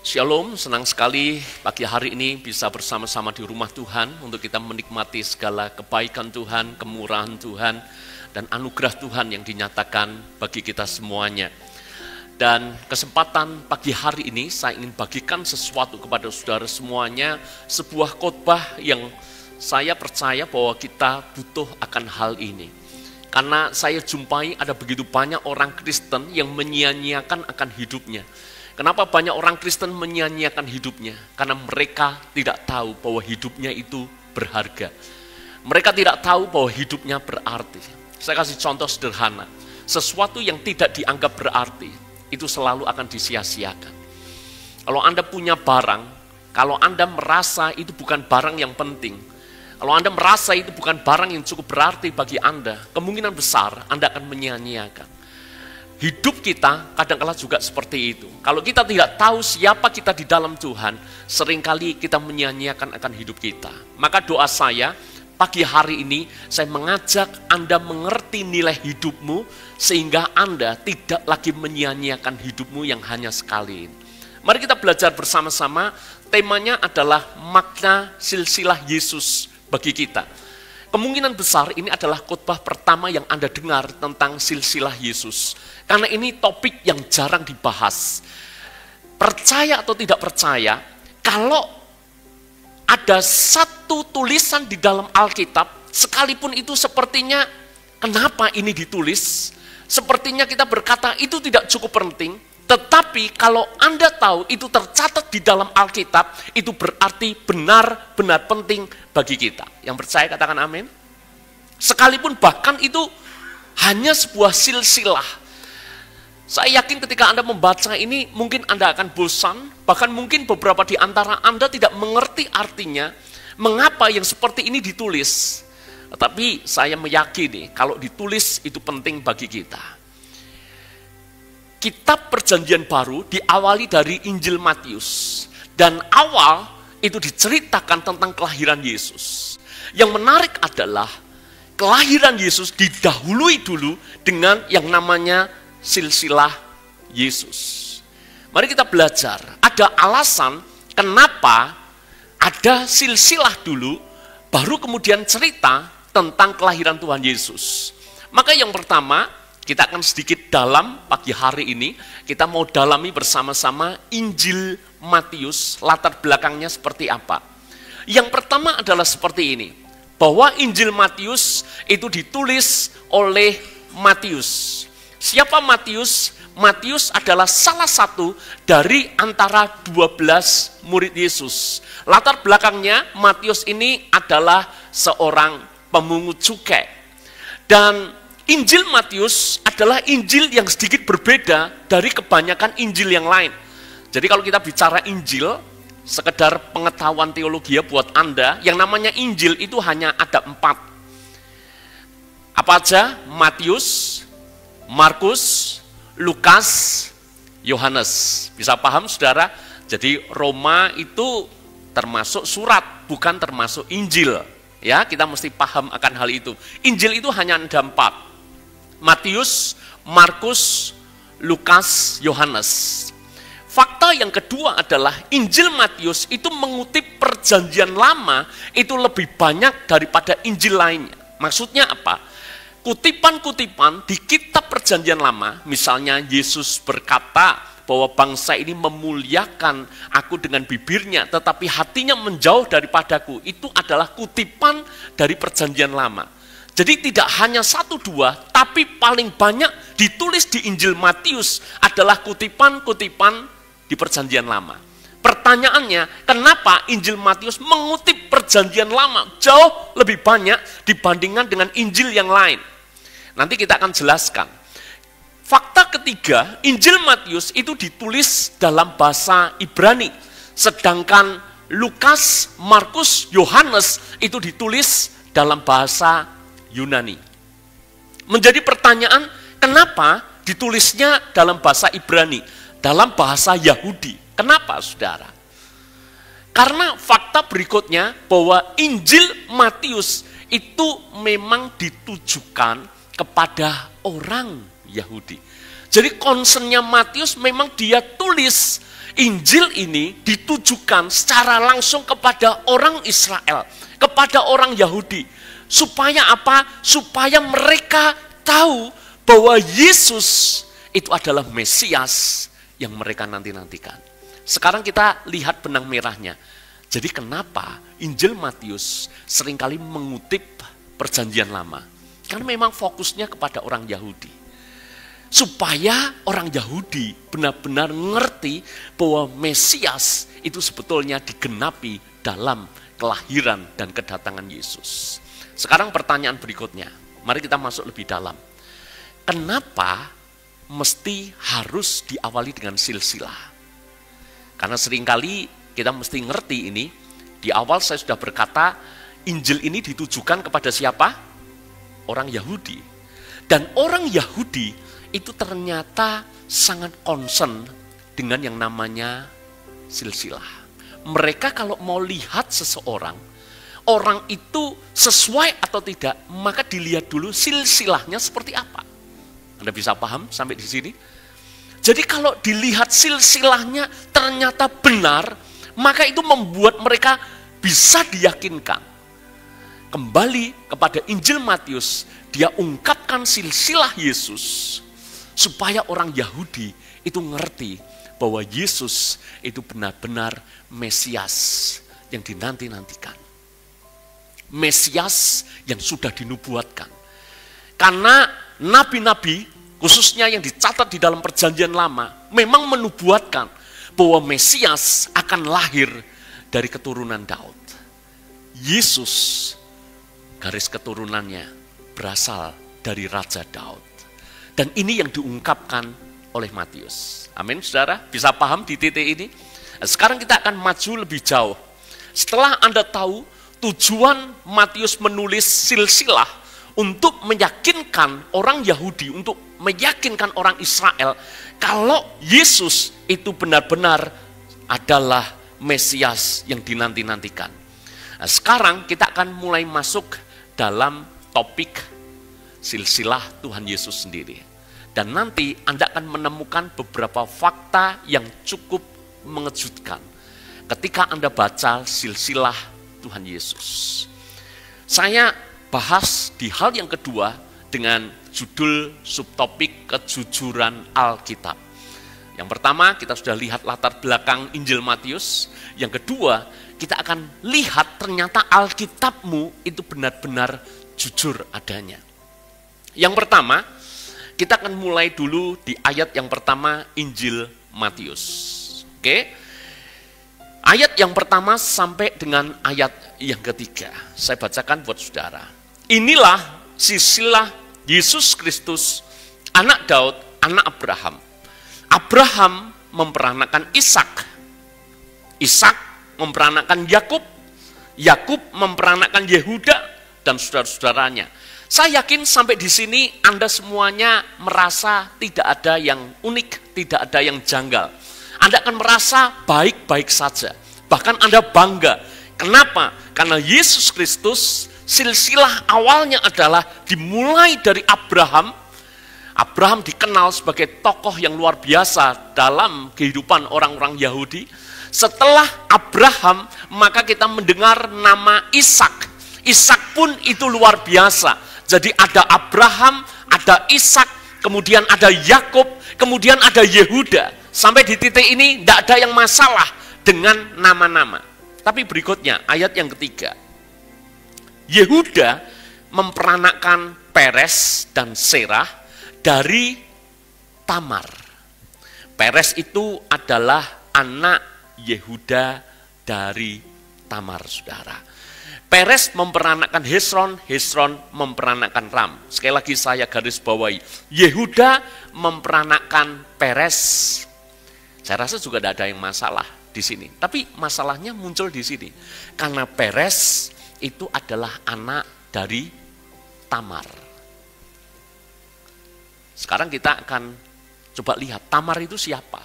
Shalom, senang sekali pagi hari ini bisa bersama-sama di rumah Tuhan untuk kita menikmati segala kebaikan Tuhan, kemurahan Tuhan, dan anugerah Tuhan yang dinyatakan bagi kita semuanya. Dan kesempatan pagi hari ini saya ingin bagikan sesuatu kepada saudara semuanya, sebuah khotbah yang saya percaya bahwa kita butuh akan hal ini. Karena saya jumpai ada begitu banyak orang Kristen yang menyia-nyiakan akan hidupnya. Kenapa banyak orang Kristen menyia-nyiakan hidupnya? Karena mereka tidak tahu bahwa hidupnya itu berharga. Mereka tidak tahu bahwa hidupnya berarti. Saya kasih contoh sederhana. Sesuatu yang tidak dianggap berarti, itu selalu akan disia-siakan. Kalau Anda punya barang, kalau Anda merasa itu bukan barang yang penting, kalau Anda merasa itu bukan barang yang cukup berarti bagi Anda, kemungkinan besar Anda akan menyia-nyiakan. Hidup kita kadang-kala juga seperti itu. Kalau kita tidak tahu siapa kita di dalam Tuhan, seringkali kita menyia-nyiakan akan hidup kita. Maka doa saya, pagi hari ini saya mengajak Anda mengerti nilai hidupmu, sehingga Anda tidak lagi menyia-nyiakan hidupmu yang hanya sekali. Mari kita belajar bersama-sama, temanya adalah makna silsilah Yesus bagi kita. Kemungkinan besar ini adalah khotbah pertama yang Anda dengar tentang silsilah Yesus. Karena ini topik yang jarang dibahas. Percaya atau tidak percaya, kalau ada satu tulisan di dalam Alkitab, sekalipun itu sepertinya, kenapa ini ditulis? Sepertinya kita berkata itu tidak cukup penting, tetapi kalau Anda tahu itu tercatat di dalam Alkitab, itu berarti benar-benar penting bagi kita. Yang percaya katakan amin. Sekalipun bahkan itu hanya sebuah silsilah. Saya yakin ketika Anda membaca ini, mungkin Anda akan bosan, bahkan mungkin beberapa di antara Anda tidak mengerti artinya, mengapa yang seperti ini ditulis. Tetapi saya meyakini kalau ditulis itu penting bagi kita. Kitab Perjanjian Baru diawali dari Injil Matius. Dan awal itu diceritakan tentang kelahiran Yesus. Yang menarik adalah kelahiran Yesus didahului dulu dengan yang namanya silsilah Yesus. Mari kita belajar. Ada alasan kenapa ada silsilah dulu, baru kemudian cerita tentang kelahiran Tuhan Yesus. Maka yang pertama, kita akan sedikit dalam pagi hari ini, kita mau dalami bersama-sama Injil Matius, latar belakangnya seperti apa. Yang pertama adalah seperti ini, bahwa Injil Matius itu ditulis oleh Matius. Siapa Matius? Matius adalah salah satu dari antara 12 murid Yesus. Latar belakangnya, Matius ini adalah seorang pemungut cukai. Dan Injil Matius adalah Injil yang sedikit berbeda dari kebanyakan Injil yang lain. Jadi kalau kita bicara Injil, sekedar pengetahuan teologi ya buat Anda, yang namanya Injil itu hanya ada 4. Apa aja? Matius, Markus, Lukas, Yohanes. Bisa paham saudara? Jadi Roma itu termasuk surat, bukan termasuk Injil. Ya, kita mesti paham akan hal itu. Injil itu hanya ada 4. Matius, Markus, Lukas, Yohanes. Fakta yang kedua adalah Injil Matius itu mengutip Perjanjian Lama itu lebih banyak daripada Injil lainnya. Maksudnya apa? Kutipan-kutipan di kitab Perjanjian Lama, misalnya Yesus berkata bahwa bangsa ini memuliakan aku dengan bibirnya, tetapi hatinya menjauh daripadaku. Itu adalah kutipan dari Perjanjian Lama. Jadi tidak hanya 1-2, tapi paling banyak ditulis di Injil Matius adalah kutipan-kutipan di Perjanjian Lama. Pertanyaannya, kenapa Injil Matius mengutip Perjanjian Lama jauh lebih banyak dibandingkan dengan Injil yang lain? Nanti kita akan jelaskan. Fakta ketiga, Injil Matius itu ditulis dalam bahasa Ibrani. Sedangkan Lukas, Markus, Yohanes itu ditulis dalam bahasa Yunani. Menjadi pertanyaan, kenapa ditulisnya dalam bahasa Ibrani? Dalam bahasa Yahudi. Kenapa saudara? Karena fakta berikutnya bahwa Injil Matius itu memang ditujukan kepada orang Yahudi. Jadi concernnya Matius memang dia tulis Injil ini ditujukan secara langsung kepada orang Israel, kepada orang Yahudi. Supaya apa? Supaya mereka tahu bahwa Yesus itu adalah Mesias yang mereka nanti-nantikan. Sekarang kita lihat benang merahnya. Jadi kenapa Injil Matius seringkali mengutip Perjanjian Lama? Karena memang fokusnya kepada orang Yahudi. Supaya orang Yahudi benar-benar mengerti bahwa Mesias itu sebetulnya digenapi dalam kelahiran dan kedatangan Yesus. Sekarang pertanyaan berikutnya, mari kita masuk lebih dalam. Kenapa mesti harus diawali dengan silsilah? Karena seringkali kita mesti ngerti ini, di awal saya sudah berkata, Injil ini ditujukan kepada siapa? Orang Yahudi. Dan orang Yahudi itu ternyata sangat concern dengan yang namanya silsilah. Mereka kalau mau lihat seseorang, orang itu sesuai atau tidak, maka dilihat dulu silsilahnya seperti apa. Anda bisa paham sampai di sini? Jadi kalau dilihat silsilahnya ternyata benar, maka itu membuat mereka bisa diyakinkan. Kembali kepada Injil Matius, dia ungkapkan silsilah Yesus, supaya orang Yahudi itu ngerti bahwa Yesus itu benar-benar Mesias yang dinanti-nantikan. Mesias yang sudah dinubuatkan. Karena nabi-nabi, khususnya yang dicatat di dalam Perjanjian Lama, memang menubuatkan bahwa Mesias akan lahir dari keturunan Daud. Yesus, garis keturunannya berasal dari Raja Daud. Dan ini yang diungkapkan oleh Matius. Amin, saudara? Bisa paham di titik ini? Sekarang kita akan maju lebih jauh. Setelah Anda tahu tujuan Matius menulis silsilah untuk meyakinkan orang Yahudi, untuk meyakinkan orang Israel, kalau Yesus itu benar-benar adalah Mesias yang dinanti-nantikan. Nah, sekarang kita akan mulai masuk dalam topik silsilah Tuhan Yesus sendiri. Dan nanti Anda akan menemukan beberapa fakta yang cukup mengejutkan ketika Anda baca silsilah Tuhan Yesus. Saya bahas di hal yang kedua dengan judul subtopik kejujuran Alkitab. Yang pertama, kita sudah lihat latar belakang Injil Matius. Yang kedua, kita akan lihat ternyata Alkitabmu itu benar-benar jujur adanya. Yang pertama, kita akan mulai dulu di ayat yang pertama Injil Matius. Oke? Ayat yang pertama sampai dengan ayat yang ketiga. Saya bacakan buat saudara. Inilah silsilah Yesus Kristus, anak Daud, anak Abraham. Abraham memperanakan Ishak. Ishak memperanakan Yakub. Yakub memperanakan Yehuda dan saudara-saudaranya. Saya yakin sampai di sini Anda semuanya merasa tidak ada yang unik, tidak ada yang janggal. Anda akan merasa baik-baik saja. Bahkan Anda bangga. Kenapa? Karena Yesus Kristus, silsilah awalnya adalah dimulai dari Abraham. Abraham dikenal sebagai tokoh yang luar biasa dalam kehidupan orang-orang Yahudi. Setelah Abraham, maka kita mendengar nama Ishak. Ishak pun itu luar biasa. Jadi ada Abraham, ada Ishak, kemudian ada Yakub, kemudian ada Yehuda. Sampai di titik ini tidak ada yang masalah dengan nama-nama. Tapi berikutnya ayat yang ketiga. Yehuda memperanakan Peres dan Serah dari Tamar. Peres itu adalah anak Yehuda dari Tamar, saudara. Peres memperanakan Hesron, Hesron memperanakan Ram. Sekali lagi saya garis bawahi. Yehuda memperanakan Peres. Saya rasa juga tidak ada yang masalah di sini. Tapi masalahnya muncul di sini. Karena Peres itu adalah anak dari Tamar. Sekarang kita akan coba lihat Tamar itu siapa.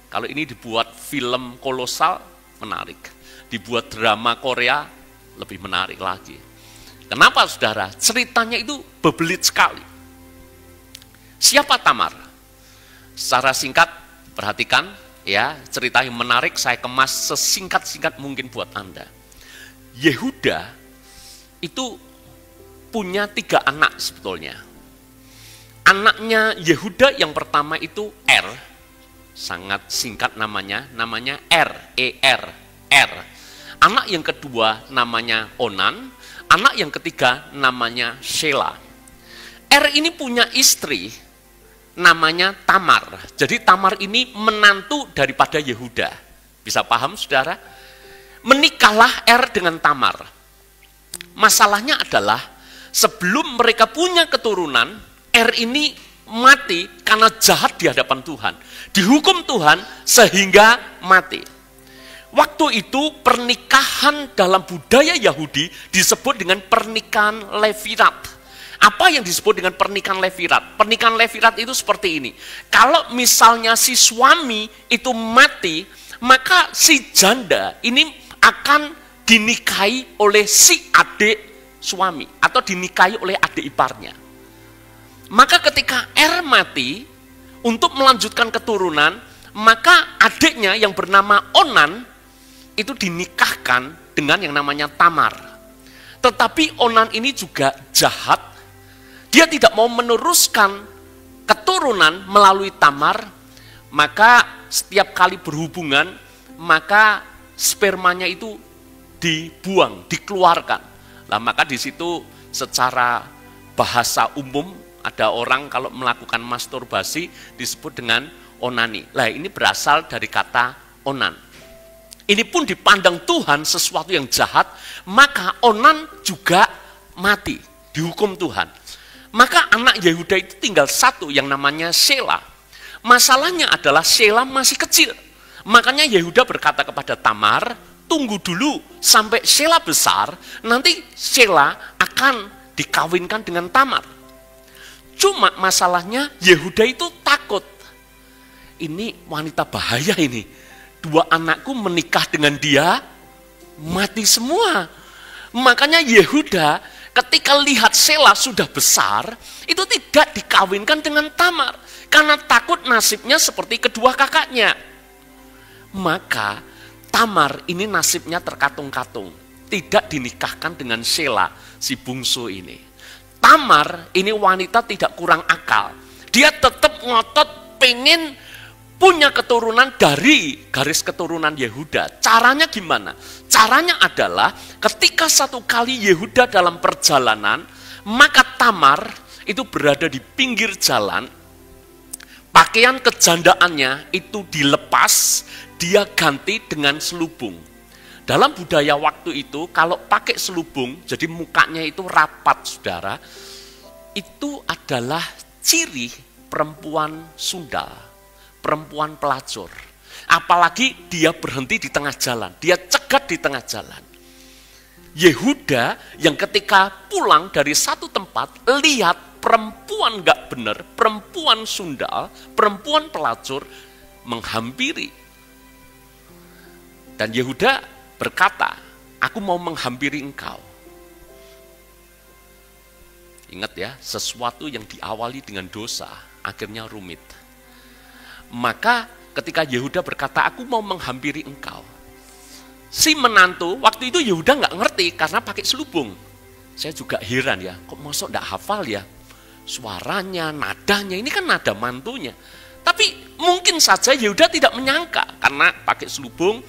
Kalau ini dibuat film kolosal, menarik. Dibuat drama Korea, lebih menarik lagi. Kenapa, saudara? Ceritanya itu bebelit sekali. Siapa Tamar? Secara singkat, perhatikan ya, cerita yang menarik saya kemas sesingkat-singkat mungkin buat Anda. Yehuda itu punya 3 anak sebetulnya. Anaknya Yehuda yang pertama itu Er, sangat singkat namanya Er, E-R, Er. Anak yang kedua namanya Onan, anak yang ketiga namanya Shela. Er ini punya istri namanya Tamar. Jadi Tamar ini menantu daripada Yehuda. Bisa paham saudara? Menikahlah Er dengan Tamar. Masalahnya adalah sebelum mereka punya keturunan, Er ini mati karena jahat di hadapan Tuhan. Dihukum Tuhan sehingga mati. Waktu itu pernikahan dalam budaya Yahudi disebut dengan pernikahan Levirat. Apa yang disebut dengan pernikahan Levirat? Pernikahan Levirat itu seperti ini. Kalau misalnya si suami itu mati, maka si janda ini akan dinikahi oleh si adik suami atau dinikahi oleh adik iparnya. Maka ketika Er mati, untuk melanjutkan keturunan, maka adiknya yang bernama Onan itu dinikahkan dengan yang namanya Tamar. Tetapi Onan ini juga jahat, dia tidak mau meneruskan keturunan melalui Tamar, maka setiap kali berhubungan, maka spermanya itu dibuang, dikeluarkan. Nah, maka di situ secara bahasa umum, ada orang kalau melakukan masturbasi disebut dengan onani. Nah, ini berasal dari kata onan. Ini pun dipandang Tuhan sesuatu yang jahat, maka Onan juga mati, dihukum Tuhan. Maka anak Yehuda itu tinggal satu yang namanya Shela. Masalahnya adalah Shela masih kecil. Makanya Yehuda berkata kepada Tamar, tunggu dulu sampai Shela besar, nanti Shela akan dikawinkan dengan Tamar. Cuma masalahnya Yehuda itu takut. Ini wanita bahaya ini. 2 anakku menikah dengan dia, mati semua. Makanya Yehuda ketika lihat Shela sudah besar, itu tidak dikawinkan dengan Tamar. Karena takut nasibnya seperti kedua kakaknya. Maka Tamar ini nasibnya terkatung-katung. Tidak dinikahkan dengan Shela, si bungsu ini. Tamar ini wanita tidak kurang akal. Dia tetap ngotot pengen punya keturunan dari garis keturunan Yehuda. Caranya gimana? Caranya adalah ketika satu kali Yehuda dalam perjalanan, maka Tamar itu berada di pinggir jalan, pakaian kejandaannya itu dilepas, dia ganti dengan selubung. Dalam budaya waktu itu, kalau pakai selubung, jadi mukanya itu rapat, saudara, itu adalah ciri perempuan Sunda, perempuan pelacur. Apalagi dia berhenti di tengah jalan, dia cegat di tengah jalan. Yehuda yang ketika pulang dari satu tempat, lihat perempuan gak benar, perempuan Sunda, perempuan pelacur, menghampiri. Dan Yehuda berkata, aku mau menghampiri engkau. Ingat ya, sesuatu yang diawali dengan dosa, akhirnya rumit. Maka ketika Yehuda berkata, aku mau menghampiri engkau. Si menantu, waktu itu Yehuda nggak ngerti karena pakai selubung. Saya juga heran ya, kok masuk nggak hafal ya? Suaranya, nadanya, ini kan nada mantunya. Tapi mungkin saja Yehuda tidak menyangka karena pakai selubung.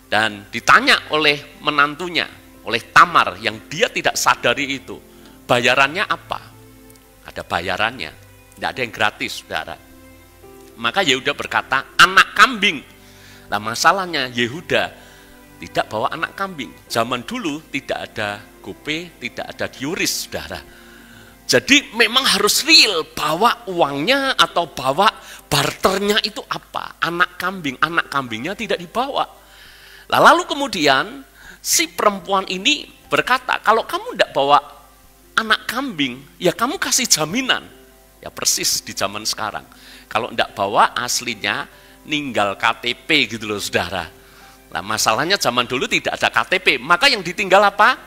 Dan ditanya oleh menantunya, oleh Tamar yang dia tidak sadari itu. Bayarannya apa? Ada bayarannya. Tidak ada yang gratis, saudara. Maka Yehuda berkata, anak kambing. Nah masalahnya Yehuda tidak bawa anak kambing. Zaman dulu tidak ada GoPay, tidak ada QRIS, saudara. Jadi memang harus real, bawa uangnya atau bawa barternya itu apa? Anak kambing, anak kambingnya tidak dibawa. Lalu kemudian si perempuan ini berkata, kalau kamu tidak bawa anak kambing, ya kamu kasih jaminan. Ya persis di zaman sekarang. Kalau tidak bawa aslinya ninggal KTP gitu loh saudara. Nah masalahnya zaman dulu tidak ada KTP, maka yang ditinggal apa?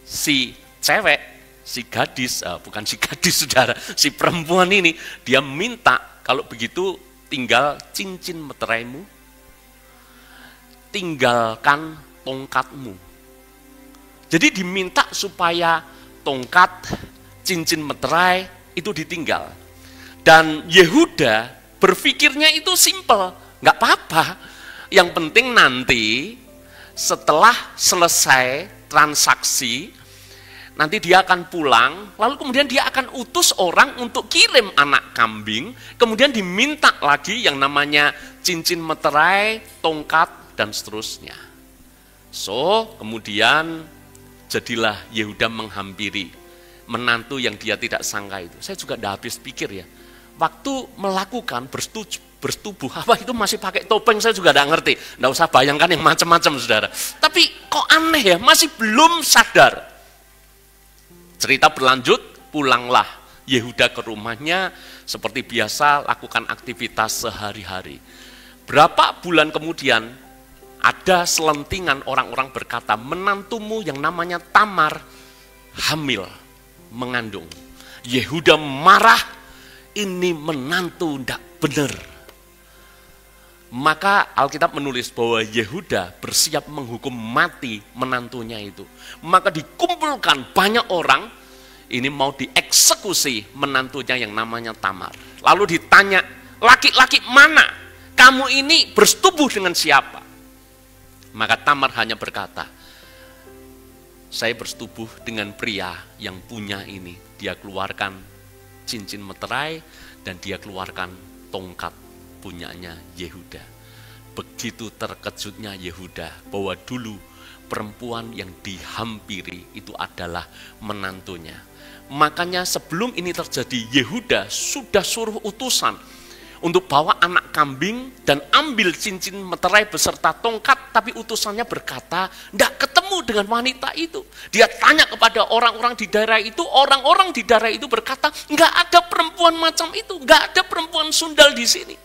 Si cewek, si gadis, bukan si gadis saudara, si perempuan ini dia minta kalau begitu tinggal cincin meteraimu, tinggalkan tongkatmu. Jadi diminta supaya tongkat, cincin meterai itu ditinggal. Dan Yehuda berpikirnya itu simpel, nggak apa-apa. Yang penting nanti setelah selesai transaksi, nanti dia akan pulang, lalu kemudian dia akan utus orang untuk kirim anak kambing, kemudian diminta lagi yang namanya cincin meterai, tongkat, dan seterusnya. So, kemudian jadilah Yehuda menghampiri menantu yang dia tidak sangka itu. Saya juga tidak habis pikir ya, waktu melakukan bertubuh, apa itu masih pakai topeng, saya juga tidak ngerti. Tidak usah bayangkan yang macam-macam, saudara. Tapi kok aneh ya, masih belum sadar. Cerita berlanjut, pulanglah Yehuda ke rumahnya, seperti biasa lakukan aktivitas sehari-hari. Berapa bulan kemudian, ada selentingan orang-orang berkata, menantumu yang namanya Tamar hamil, mengandung. Yehuda marah, ini menantu tidak benar. Maka Alkitab menulis bahwa Yehuda bersiap menghukum mati menantunya itu. Maka dikumpulkan banyak orang, ini mau dieksekusi menantunya yang namanya Tamar. Lalu ditanya, laki-laki mana? Kamu ini bersetubuh dengan siapa? Maka Tamar hanya berkata, saya bersetubuh dengan pria yang punya ini. Dia keluarkan cincin meterai dan dia keluarkan tongkat punyanya Yehuda. Begitu terkejutnya Yehuda bahwa dulu perempuan yang dihampiri itu adalah menantunya. Makanya sebelum ini terjadi, Yehuda sudah suruh utusan untuk bawa anak kambing dan ambil cincin meterai beserta tongkat, tapi utusannya berkata, tidak ketemu dengan wanita itu. Dia tanya kepada orang-orang di daerah itu, orang-orang di daerah itu berkata, nggak ada perempuan macam itu, nggak ada perempuan sundal di sini.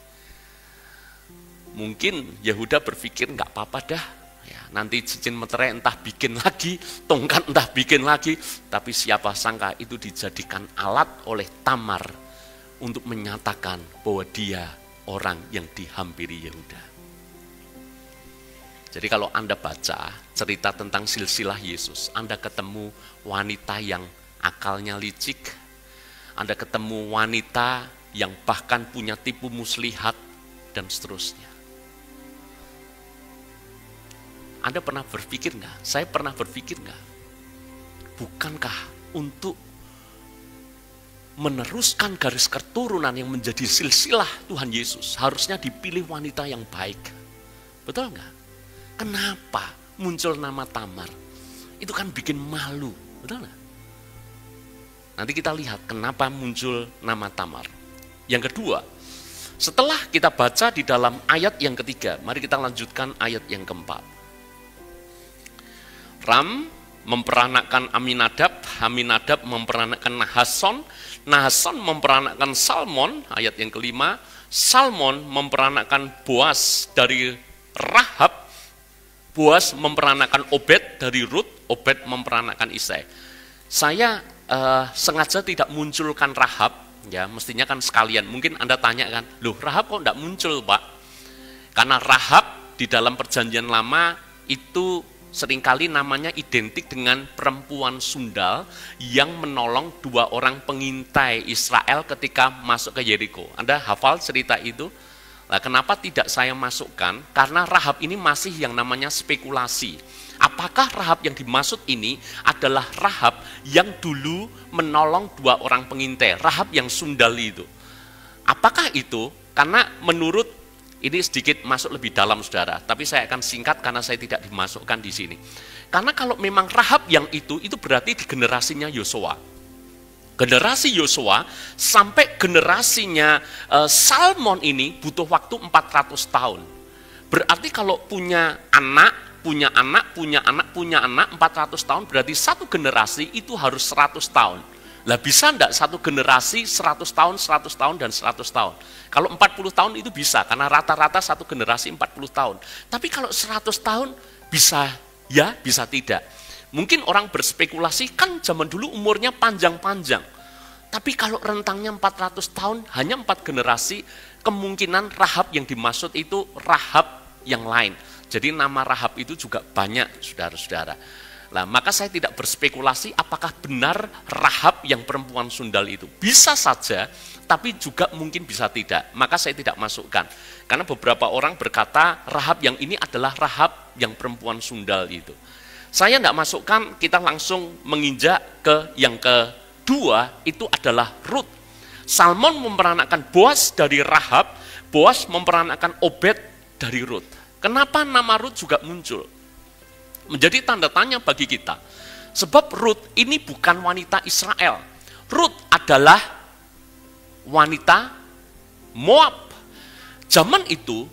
Mungkin Yehuda berpikir nggak apa-apa dah, ya, nanti cincin meterai entah bikin lagi, tongkat entah bikin lagi, tapi siapa sangka itu dijadikan alat oleh Tamar untuk menyatakan bahwa dia orang yang dihampiri Yehuda. Jadi kalau Anda baca cerita tentang silsilah Yesus, Anda ketemu wanita yang akalnya licik, Anda ketemu wanita yang bahkan punya tipu muslihat, dan seterusnya. Anda pernah berpikir nggak? Saya pernah berpikir nggak? Bukankah untuk meneruskan garis keturunan yang menjadi silsilah Tuhan Yesus, harusnya dipilih wanita yang baik? Betul nggak? Kenapa muncul nama Tamar? Itu kan bikin malu, betul nggak? Nanti kita lihat kenapa muncul nama Tamar. Yang kedua, setelah kita baca di dalam ayat yang ketiga, mari kita lanjutkan ayat yang keempat. Ram memperanakkan Aminadab, Aminadab memperanakkan Nahason, Nahason memperanakkan Salmon, ayat yang kelima, Salmon memperanakkan Boas dari Rahab, Boas memperanakkan Obed dari Rut, Obed memperanakkan Isai. Saya sengaja tidak munculkan Rahab, ya mestinya kan sekalian. Mungkin Anda tanya kan, loh Rahab kok tidak muncul Pak? Karena Rahab di dalam perjanjian lama itu seringkali namanya identik dengan perempuan sundal yang menolong dua orang pengintai Israel ketika masuk ke Yeriko. Anda hafal cerita itu? Nah, kenapa tidak saya masukkan? Karena Rahab ini masih yang namanya spekulasi. Apakah Rahab yang dimaksud ini adalah Rahab yang dulu menolong dua orang pengintai, Rahab yang sundal itu? Apakah itu? Karena menurut ini sedikit masuk lebih dalam saudara, tapi saya akan singkat karena saya tidak dimasukkan di sini. Karena kalau memang Rahab yang itu berarti di generasinya Yosua. Generasi Yosua sampai generasinya Salmon ini butuh waktu 400 tahun. Berarti kalau punya anak 400 tahun, berarti satu generasi itu harus 100 tahun. Lah bisa enggak satu generasi 100 tahun, 100 tahun, dan 100 tahun? Kalau 40 tahun itu bisa, karena rata-rata satu generasi 40 tahun. Tapi kalau 100 tahun bisa ya, bisa tidak. Mungkin orang berspekulasi, kan zaman dulu umurnya panjang-panjang. Tapi kalau rentangnya 400 tahun, hanya 4 generasi, kemungkinan Rahab yang dimaksud itu Rahab yang lain. Jadi nama Rahab itu juga banyak, saudara-saudara. Nah, maka saya tidak berspekulasi apakah benar Rahab yang perempuan sundal itu. Bisa saja, tapi juga mungkin bisa tidak. Maka saya tidak masukkan. Karena beberapa orang berkata Rahab yang ini adalah Rahab yang perempuan sundal itu. Saya tidak masukkan, kita langsung menginjak ke yang kedua, itu adalah Rut. Salmon memperanakkan Boaz dari Rahab, Boaz memperanakkan Obed dari Rut. Kenapa nama Rut juga muncul? Menjadi tanda tanya bagi kita. Sebab Rut ini bukan wanita Israel. Rut adalah wanita Moab. Zaman itu,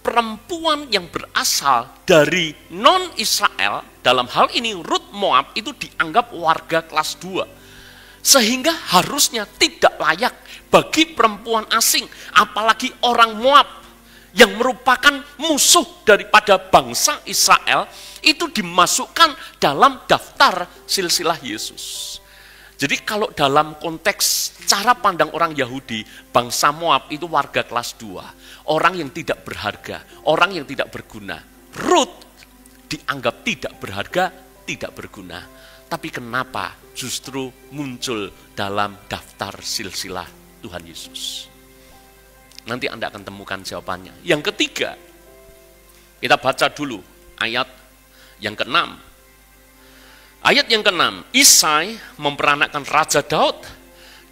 perempuan yang berasal dari non-Israel, dalam hal ini Rut Moab, itu dianggap warga kelas 2. Sehingga harusnya tidak layak bagi perempuan asing, apalagi orang Moab yang merupakan musuh daripada bangsa Israel, itu dimasukkan dalam daftar silsilah Yesus. Jadi kalau dalam konteks cara pandang orang Yahudi, bangsa Moab itu warga kelas 2, orang yang tidak berharga, orang yang tidak berguna. Rut dianggap tidak berharga, tidak berguna. Tapi kenapa justru muncul dalam daftar silsilah Tuhan Yesus? Nanti Anda akan temukan jawabannya. Yang ketiga, kita baca dulu ayat yang ke-6. Ayat yang ke-6, Isai memperanakkan Raja Daud.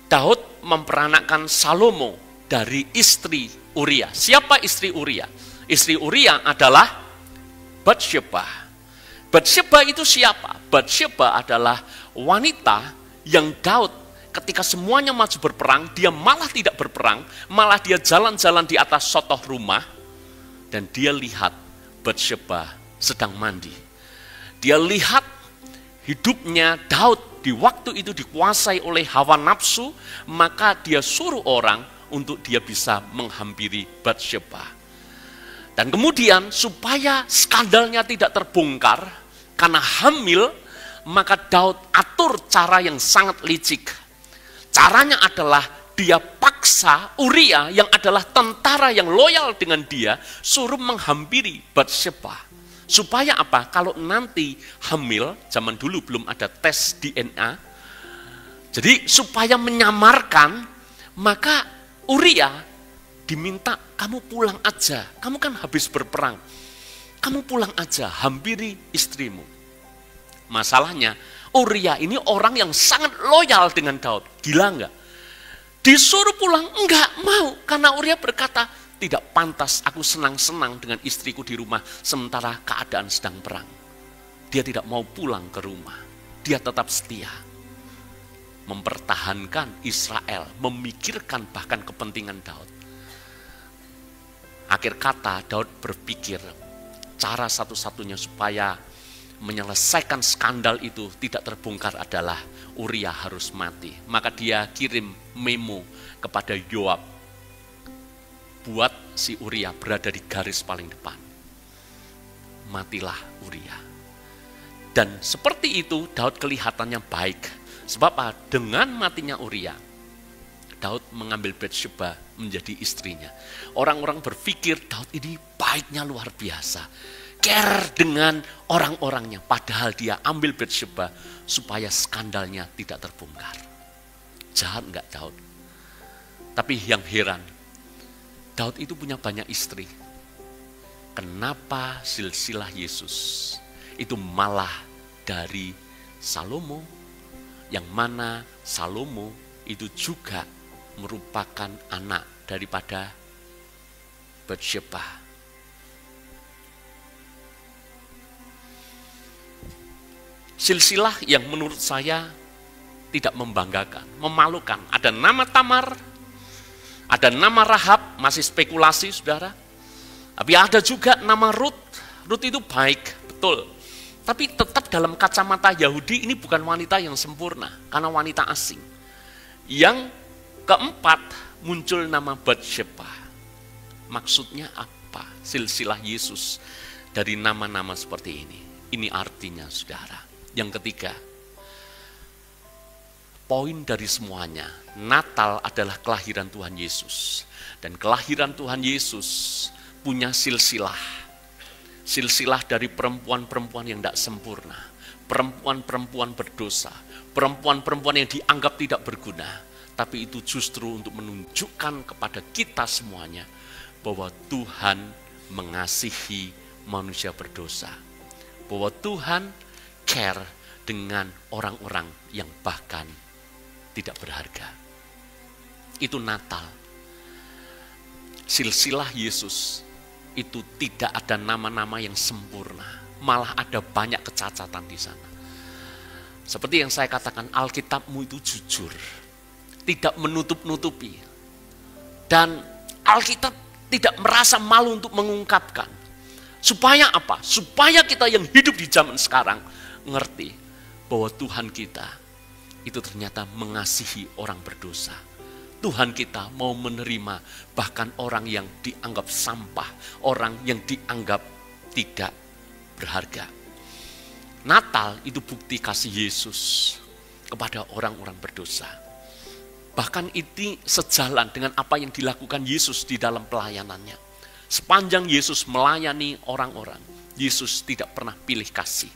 Daud memperanakkan Salomo dari istri Uria. Siapa istri Uria? Istri Uria adalah Batsyeba. Batsyeba itu siapa? Batsyeba adalah wanita yang Daud ketika semuanya maju berperang, dia malah tidak berperang, malah dia jalan-jalan di atas sotoh rumah, dan dia lihat Batsyeba sedang mandi. Dia lihat hidupnya Daud di waktu itu dikuasai oleh hawa nafsu, maka dia suruh orang untuk dia bisa menghampiri Batsyeba. Dan kemudian supaya skandalnya tidak terbongkar karena hamil, maka Daud atur cara yang sangat licik. Caranya adalah dia paksa Uria yang adalah tentara yang loyal dengan dia, suruh menghampiri Batsyeba. Supaya apa? Kalau nanti hamil, zaman dulu belum ada tes DNA, jadi supaya menyamarkan, maka Uria diminta, kamu pulang aja, kamu kan habis berperang, kamu pulang aja, hampiri istrimu. Masalahnya, Uria ini orang yang sangat loyal dengan Daud, gila enggak? Disuruh pulang, enggak mau, karena Uria berkata, tidak pantas aku senang-senang dengan istriku di rumah, sementara keadaan sedang perang. Dia tidak mau pulang ke rumah, dia tetap setia. Mempertahankan Israel, memikirkan bahkan kepentingan Daud. Akhir kata Daud berpikir cara satu-satunya supaya menyelesaikan skandal itu tidak terbongkar adalah Uria harus mati. Maka dia kirim memo kepada Yoab, buat si Uria berada di garis paling depan. Matilah Uria. Dan seperti itu Daud kelihatannya baik. Sebab dengan matinya Uria, Daud mengambil Batsyeba menjadi istrinya. Orang-orang berpikir Daud ini baiknya luar biasa. Care dengan orang-orangnya. Padahal dia ambil Batsyeba supaya skandalnya tidak terbongkar. Jahat enggak Daud? Tapi yang heran, Daud itu punya banyak istri. Kenapa silsilah Yesus itu malah dari Salomo? Yang mana Salomo itu juga merupakan anak daripada Batsyeba. Silsilah yang menurut saya tidak membanggakan, memalukan. Ada nama Tamar, ada nama Rahab, masih spekulasi saudara. Tapi ada juga nama Rut. Rut itu baik, betul. Tapi tetap dalam kacamata Yahudi ini bukan wanita yang sempurna, karena wanita asing. Yang keempat, muncul nama Batsyeba. Maksudnya apa? Silsilah Yesus dari nama-nama seperti ini. Ini artinya saudara. Yang ketiga, poin dari semuanya, Natal adalah kelahiran Tuhan Yesus. Dan kelahiran Tuhan Yesus punya silsilah. Silsilah dari perempuan-perempuan yang tidak sempurna. Perempuan-perempuan berdosa. Perempuan-perempuan yang dianggap tidak berguna. Tapi itu justru untuk menunjukkan kepada kita semuanya bahwa Tuhan mengasihi manusia berdosa. Bahwa Tuhan care dengan orang-orang yang bahkan tidak berharga. Itu Natal. Silsilah Yesus itu tidak ada nama-nama yang sempurna. Malah ada banyak kecacatan di sana. Seperti yang saya katakan, Alkitabmu itu jujur. Tidak menutup-nutupi. Dan Alkitab tidak merasa malu untuk mengungkapkan. Supaya apa? Supaya kita yang hidup di zaman sekarang ngerti bahwa Tuhan kita itu ternyata mengasihi orang berdosa. Tuhan kita mau menerima bahkan orang yang dianggap sampah, orang yang dianggap tidak berharga. Natal itu bukti kasih Yesus kepada orang-orang berdosa. Bahkan itu sejalan dengan apa yang dilakukan Yesus di dalam pelayanannya. Sepanjang Yesus melayani orang-orang, Yesus tidak pernah pilih kasih.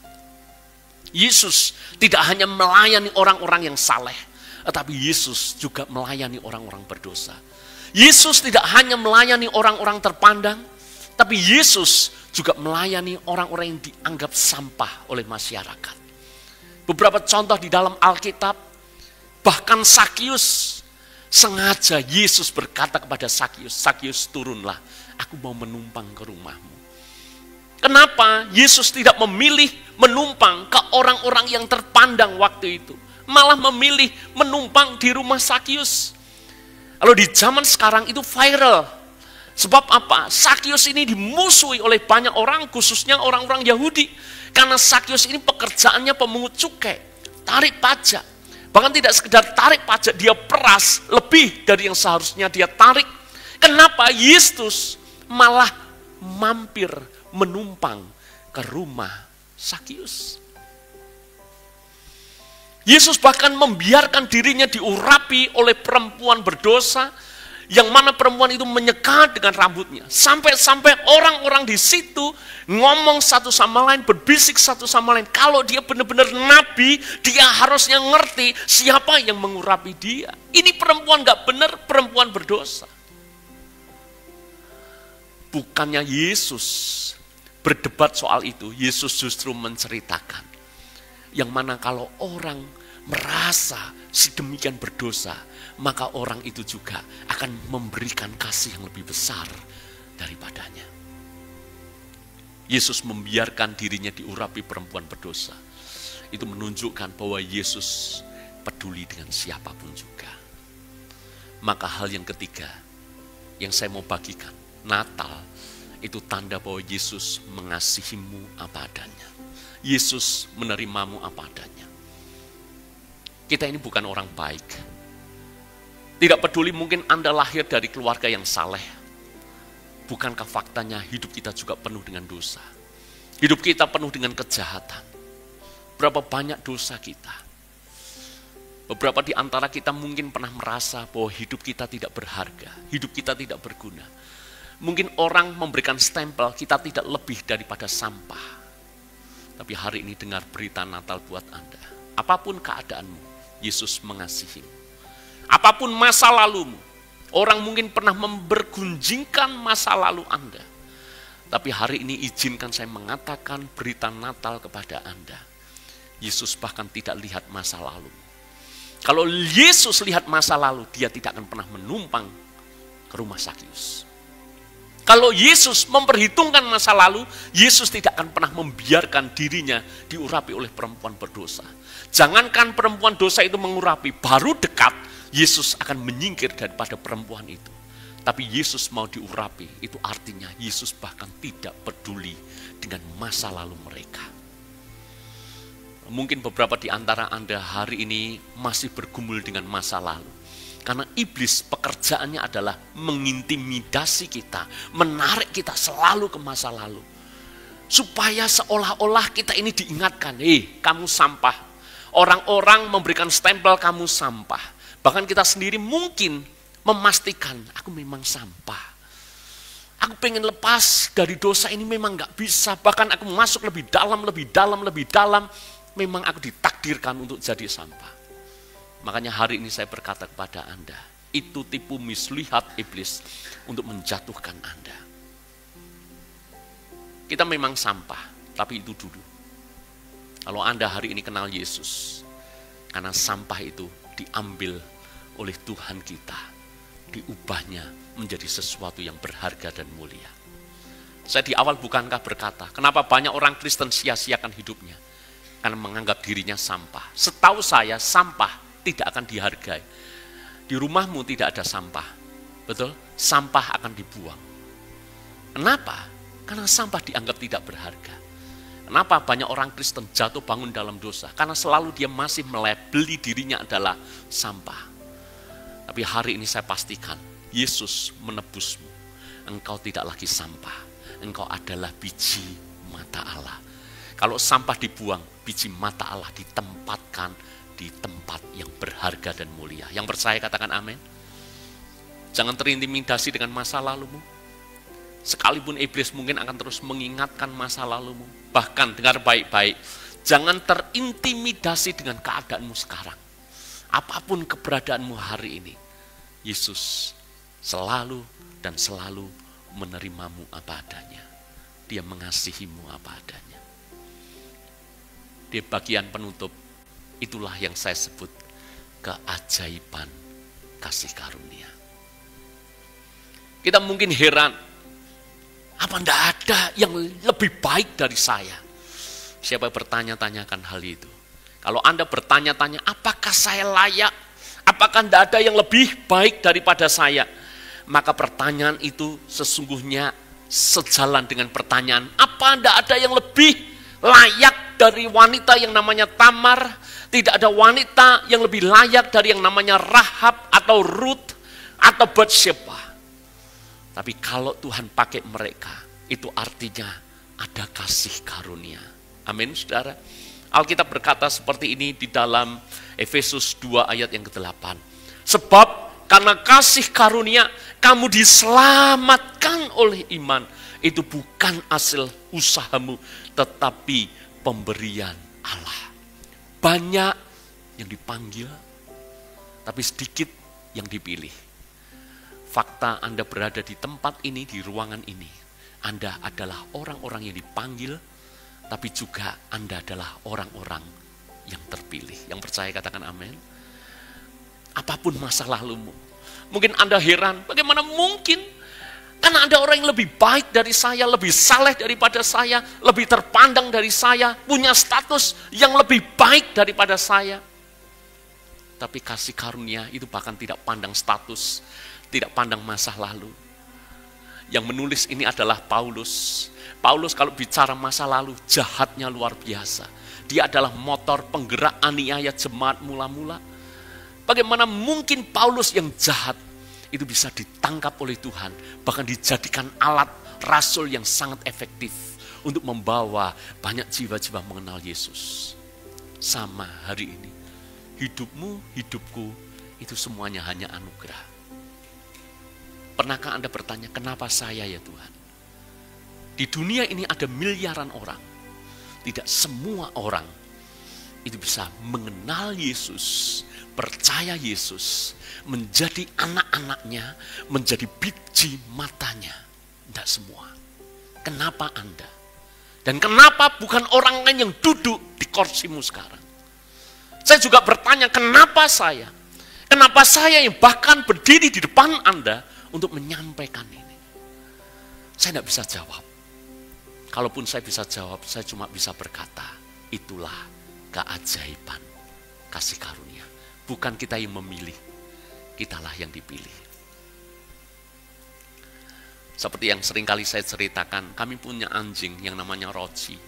Yesus tidak hanya melayani orang-orang yang saleh, tetapi Yesus juga melayani orang-orang berdosa. Yesus tidak hanya melayani orang-orang terpandang, tapi Yesus juga melayani orang-orang yang dianggap sampah oleh masyarakat. Beberapa contoh di dalam Alkitab, bahkan Sakius, sengaja Yesus berkata kepada Sakius, Sakius turunlah, aku mau menumpang ke rumahmu. Kenapa Yesus tidak memilih menumpang ke orang-orang yang terpandang waktu itu? Malah memilih menumpang di rumah Sakius. Kalau di zaman sekarang itu viral. Sebab apa? Sakius ini dimusuhi oleh banyak orang, khususnya orang-orang Yahudi. Karena Sakius ini pekerjaannya pemungut cukai, tarik pajak. Bahkan tidak sekedar tarik pajak, dia peras lebih dari yang seharusnya dia tarik. Kenapa Yesus malah mampir menumpang ke rumah Sakius? Yesus bahkan membiarkan dirinya diurapi oleh perempuan berdosa, yang mana perempuan itu menyekat dengan rambutnya. Sampai-sampai orang-orang di situ ngomong satu sama lain, berbisik satu sama lain. Kalau dia benar-benar nabi, dia harusnya ngerti siapa yang mengurapi dia. Ini perempuan gak benar, perempuan berdosa. Bukannya Yesus berdebat soal itu, Yesus justru menceritakan. Yang mana kalau orang merasa sedemikian berdosa, maka orang itu juga akan memberikan kasih yang lebih besar daripadanya. Yesus membiarkan dirinya diurapi perempuan berdosa. Itu menunjukkan bahwa Yesus peduli dengan siapapun juga. Maka hal yang ketiga yang saya mau bagikan, Natal itu tanda bahwa Yesus mengasihimu apa adanya. Yesus menerimamu apa adanya. Kita ini bukan orang baik. Tidak peduli mungkin Anda lahir dari keluarga yang saleh. Bukankah faktanya hidup kita juga penuh dengan dosa? Hidup kita penuh dengan kejahatan. Berapa banyak dosa kita? Beberapa di antara kita mungkin pernah merasa bahwa hidup kita tidak berharga. Hidup kita tidak berguna. Mungkin orang memberikan stempel kita tidak lebih daripada sampah. Tapi hari ini dengar berita Natal buat Anda. Apapun keadaanmu, Yesus mengasihimu. Apapun masa lalumu, orang mungkin pernah mempergunjingkan masa lalu Anda. Tapi hari ini izinkan saya mengatakan berita Natal kepada Anda. Yesus bahkan tidak lihat masa lalu. Kalau Yesus lihat masa lalu, dia tidak akan pernah menumpang ke rumah Sakius. Kalau Yesus memperhitungkan masa lalu, Yesus tidak akan pernah membiarkan dirinya diurapi oleh perempuan berdosa. Jangankan perempuan dosa itu mengurapi, baru dekat, Yesus akan menyingkir daripada perempuan itu. Tapi Yesus mau diurapi, itu artinya Yesus bahkan tidak peduli dengan masa lalu mereka. Mungkin beberapa di antara Anda hari ini masih bergumul dengan masa lalu. Karena iblis pekerjaannya adalah mengintimidasi kita, menarik kita selalu ke masa lalu. Supaya seolah-olah kita ini diingatkan, kamu sampah. Orang-orang memberikan stempel kamu sampah. Bahkan kita sendiri mungkin memastikan, aku memang sampah. Aku pengen lepas dari dosa ini memang gak bisa. Bahkan aku masuk lebih dalam. Memang aku ditakdirkan untuk jadi sampah. Makanya hari ini saya berkata kepada Anda, itu tipu muslihat iblis untuk menjatuhkan Anda. Kita memang sampah, tapi itu dulu. Kalau Anda hari ini kenal Yesus, karena sampah itu diambil oleh Tuhan kita, diubahnya menjadi sesuatu yang berharga dan mulia. Saya di awal bukankah berkata, kenapa banyak orang Kristen sia-siakan hidupnya? Karena menganggap dirinya sampah. Setahu saya, sampah tidak akan dihargai. Di rumahmu tidak ada sampah. Betul? Sampah akan dibuang. Kenapa? Karena sampah dianggap tidak berharga. Kenapa banyak orang Kristen jatuh bangun dalam dosa? Karena selalu dia masih melabeli dirinya adalah sampah. Tapi hari ini saya pastikan, Yesus menebusmu. Engkau tidak lagi sampah. Engkau adalah biji mata Allah. Kalau sampah dibuang, biji mata Allah ditempatkan di tempat yang berharga dan mulia. Yang percaya katakan amin. Jangan terintimidasi dengan masa lalumu. Sekalipun iblis mungkin akan terus mengingatkan masa lalumu. Bahkan dengar baik-baik, jangan terintimidasi dengan keadaanmu sekarang. Apapun keberadaanmu hari ini, Yesus selalu dan selalu menerimamu apa adanya. Dia mengasihimu apa adanya. Di bagian penutup, itulah yang saya sebut keajaiban kasih karunia. Kita mungkin heran, apa enggak ada yang lebih baik dari saya? Siapa bertanya-tanyakan hal itu? Kalau Anda bertanya-tanya, apakah saya layak? Apakah tidak ada yang lebih baik daripada saya? Maka pertanyaan itu sesungguhnya sejalan dengan pertanyaan, apa tidak ada yang lebih layak dari wanita yang namanya Tamar? Tidak ada wanita yang lebih layak dari yang namanya Rahab atau Ruth atau Batsyeba. Tapi kalau Tuhan pakai mereka, itu artinya ada kasih karunia. Amin, saudara. Alkitab berkata seperti ini di dalam Efesus 2 ayat yang ke-8. Sebab karena kasih karunia kamu diselamatkan oleh iman. Itu bukan hasil usahamu, tetapi pemberian Allah. Banyak yang dipanggil, tapi sedikit yang dipilih. Fakta Anda berada di tempat ini, di ruangan ini. Anda adalah orang-orang yang dipanggil, tapi juga Anda adalah orang-orang yang terpilih. Yang percaya katakan amin. Apapun masa lalumu. Mungkin Anda heran, bagaimana mungkin? Karena ada orang yang lebih baik dari saya, lebih saleh daripada saya, lebih terpandang dari saya, punya status yang lebih baik daripada saya. Tapi kasih karunia itu bahkan tidak pandang status, tidak pandang masa lalu. Yang menulis ini adalah Paulus. Paulus kalau bicara masa lalu, jahatnya luar biasa. Dia adalah motor penggerak aniaya jemaat mula-mula. Bagaimana mungkin Paulus yang jahat itu bisa ditangkap oleh Tuhan, bahkan dijadikan alat rasul yang sangat efektif untuk membawa banyak jiwa-jiwa mengenal Yesus. Sama hari ini, hidupmu, hidupku, itu semuanya hanya anugerah. Pernahkah Anda bertanya, kenapa saya ya Tuhan? Di dunia ini ada miliaran orang. Tidak semua orang itu bisa mengenal Yesus, percaya Yesus, menjadi anak-anaknya, menjadi biji matanya. Tidak semua. Kenapa Anda? Dan kenapa bukan orang lain yang duduk di kursimu sekarang? Saya juga bertanya, kenapa saya? Kenapa saya yang bahkan berdiri di depan Anda untuk menyampaikan ini? Saya tidak bisa jawab. Kalaupun saya bisa jawab, saya cuma bisa berkata, itulah keajaiban kasih karunia. Bukan kita yang memilih, kitalah yang dipilih. Seperti yang seringkali saya ceritakan, kami punya anjing yang namanya Roji.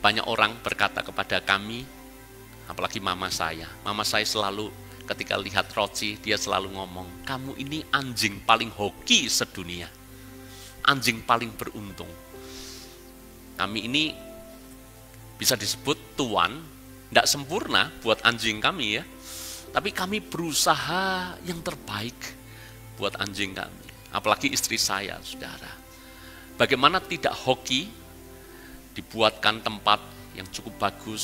Banyak orang berkata kepada kami, apalagi mama saya selalu ketika lihat Roji, dia selalu ngomong, kamu ini anjing paling hoki sedunia. Anjing paling beruntung. Kami ini bisa disebut tuan, tidak sempurna buat anjing kami ya. Tapi kami berusaha yang terbaik buat anjing kami. Apalagi istri saya, saudara. Bagaimana tidak hoki, dibuatkan tempat yang cukup bagus,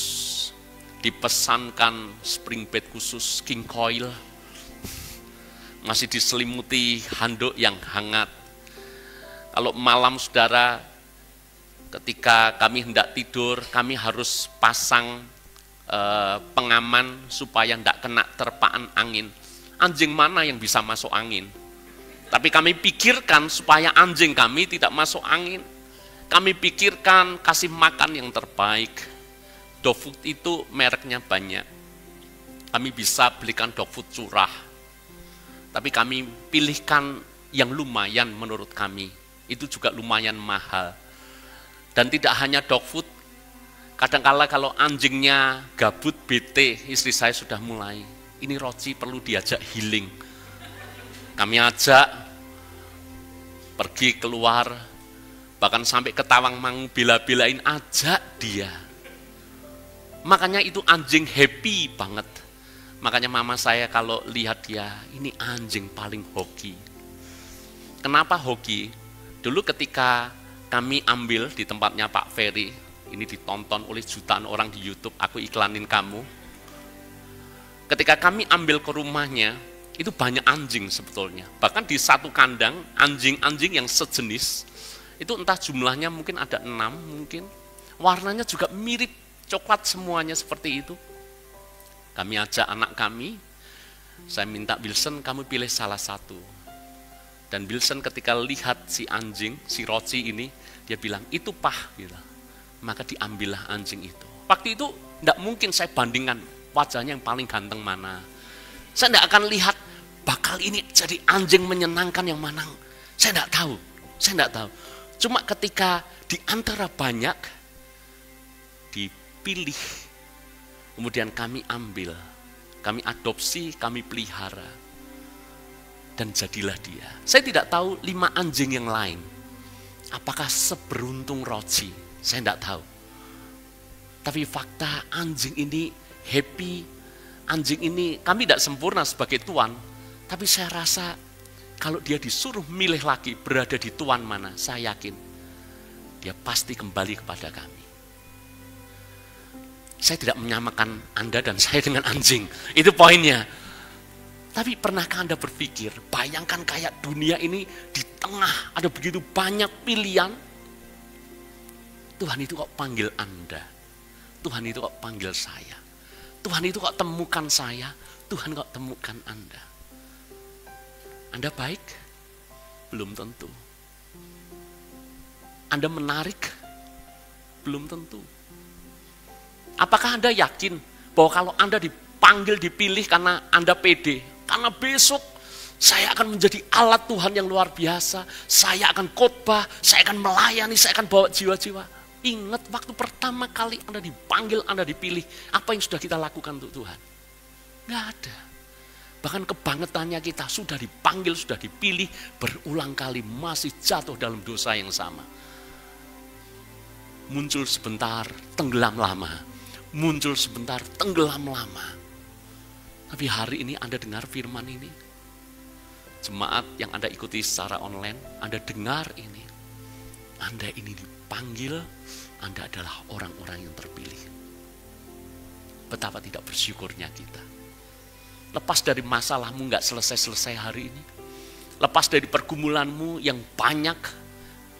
dipesankan spring bed khusus, king coil, masih diselimuti handuk yang hangat. Kalau malam saudara, ketika kami hendak tidur, kami harus pasang pengaman supaya tidak kena terpaan angin. Anjing mana yang bisa masuk angin? Tapi kami pikirkan supaya anjing kami tidak masuk angin. Kami pikirkan kasih makan yang terbaik. Dog food itu mereknya banyak. Kami bisa belikan dog food curah. Tapi kami pilihkan yang lumayan menurut kami. Itu juga lumayan mahal. Dan tidak hanya dog food. Kadang-kala kalau anjingnya gabut, bete, istri saya sudah mulai. Ini Roci perlu diajak healing. Kami ajak pergi keluar, bahkan sampai ke Tawangmangu bela-belain, ajak dia. Makanya itu anjing happy banget. Makanya mama saya kalau lihat dia, ini anjing paling hoki. Kenapa hoki? Dulu ketika kami ambil di tempatnya Pak Ferry, ini ditonton oleh jutaan orang di YouTube, aku iklanin kamu. Ketika kami ambil ke rumahnya, itu banyak anjing sebetulnya. Bahkan di satu kandang, anjing-anjing yang sejenis, itu entah jumlahnya mungkin ada 6 mungkin. Warnanya juga mirip, coklat semuanya seperti itu. Kami ajak anak kami, saya minta Wilson, kamu pilih salah satu. Dan Wilson ketika lihat si anjing, si Roci ini, dia bilang, itu Pah, gitu. Maka diambillah anjing itu. Waktu itu tidak mungkin saya bandingkan wajahnya yang paling ganteng mana. Saya tidak akan lihat bakal ini jadi anjing menyenangkan yang mana. Saya tidak tahu. Saya tidak tahu. Cuma ketika di antara banyak dipilih, kemudian kami ambil, kami adopsi, kami pelihara, dan jadilah dia. Saya tidak tahu 5 anjing yang lain apakah seberuntung Roci. Saya tidak tahu. Tapi fakta anjing ini happy. Anjing ini kami tidak sempurna sebagai tuan. Tapi saya rasa kalau dia disuruh milih lagi berada di tuan mana, saya yakin dia pasti kembali kepada kami. Saya tidak menyamakan Anda dan saya dengan anjing. Itu poinnya. Tapi pernahkah Anda berpikir, bayangkan kayak dunia ini di tengah ada begitu banyak pilihan. Tuhan itu kok panggil Anda. Tuhan itu kok panggil saya. Tuhan itu kok temukan saya. Tuhan kok temukan Anda. Anda baik? Belum tentu. Anda menarik? Belum tentu. Apakah Anda yakin bahwa kalau Anda dipanggil, dipilih karena Anda pede? Karena besok saya akan menjadi alat Tuhan yang luar biasa. Saya akan khotbah, saya akan melayani, saya akan bawa jiwa-jiwa. Ingat waktu pertama kali Anda dipanggil, Anda dipilih, apa yang sudah kita lakukan untuk Tuhan? Nggak ada. Bahkan kebangetannya kita sudah dipanggil, sudah dipilih, berulang kali masih jatuh dalam dosa yang sama. Muncul sebentar, tenggelam lama. Muncul sebentar, tenggelam lama. Tapi hari ini Anda dengar firman ini. Jemaat yang Anda ikuti secara online, Anda dengar ini. Anda ini dipanggil, Anda adalah orang-orang yang terpilih. Betapa tidak bersyukurnya kita. Lepas dari masalahmu nggak selesai-selesai hari ini. Lepas dari pergumulanmu yang banyak,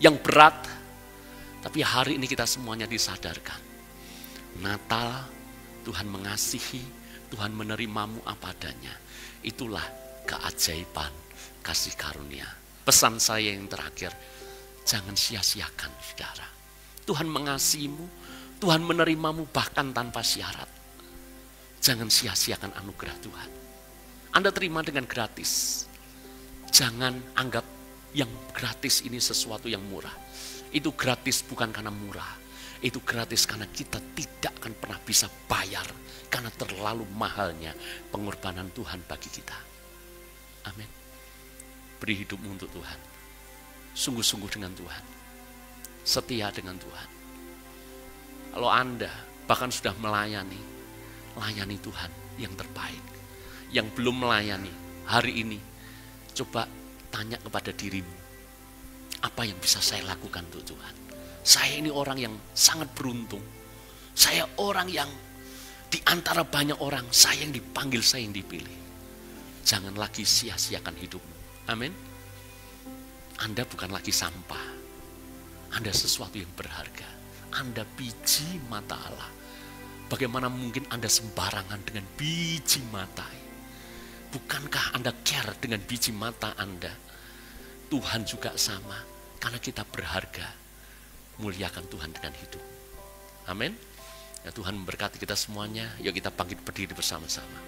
yang berat. Tapi hari ini kita semuanya disadarkan. Natal, Tuhan mengasihi, Tuhan menerimamu apa adanya. Itulah keajaiban kasih karunia. Pesan saya yang terakhir, jangan sia-siakan saudara. Tuhan mengasihimu, Tuhan menerimamu bahkan tanpa syarat. Jangan sia-siakan anugerah Tuhan. Anda terima dengan gratis. Jangan anggap yang gratis ini sesuatu yang murah. Itu gratis bukan karena murah. Itu gratis karena kita tidak akan pernah bisa bayar. Karena terlalu mahalnya pengorbanan Tuhan bagi kita. Amin. Beri hidupmu untuk Tuhan. Sungguh-sungguh dengan Tuhan. Setia dengan Tuhan. Kalau Anda bahkan sudah melayani, layani Tuhan yang terbaik. Yang belum melayani hari ini, coba tanya kepada dirimu, apa yang bisa saya lakukan untuk Tuhan? Saya ini orang yang sangat beruntung. Saya orang yang di antara banyak orang, saya yang dipanggil, saya yang dipilih. Jangan lagi sia-siakan hidupmu. Amin. Anda bukan lagi sampah. Anda sesuatu yang berharga. Anda biji mata Allah. Bagaimana mungkin Anda sembarangan dengan biji mata? Bukankah Anda care dengan biji mata Anda? Tuhan juga sama. Karena kita berharga. Muliakan Tuhan dengan hidup. Amin. Ya, Tuhan memberkati kita semuanya. Yuk kita bangkit berdiri bersama-sama.